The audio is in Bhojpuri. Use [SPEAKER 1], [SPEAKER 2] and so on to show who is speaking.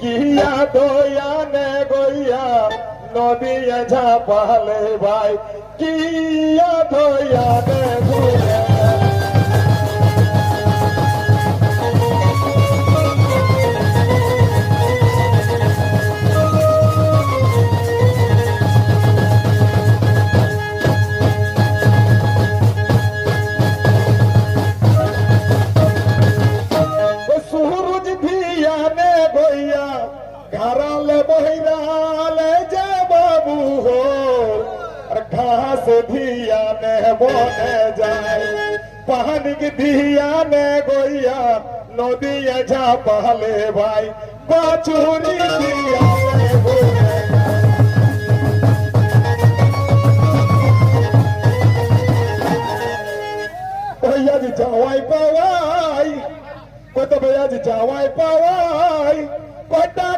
[SPEAKER 1] কিয়া দয়া নে গইয়া নদিয়ে ঝাপালে ভাই কিয়া দয়া নে গইয়া सूरज धिया ने गोइया घराले बहिराले जे बाबू हो और घास धिया ने बोने जाए पानी की धिया ने गोइया नदिया झापाले भाई बाचुरी धिया ने गोइया भैया जी जावाई पावाई কত বেয়াজ যাওয়াই পাওয়াই কটা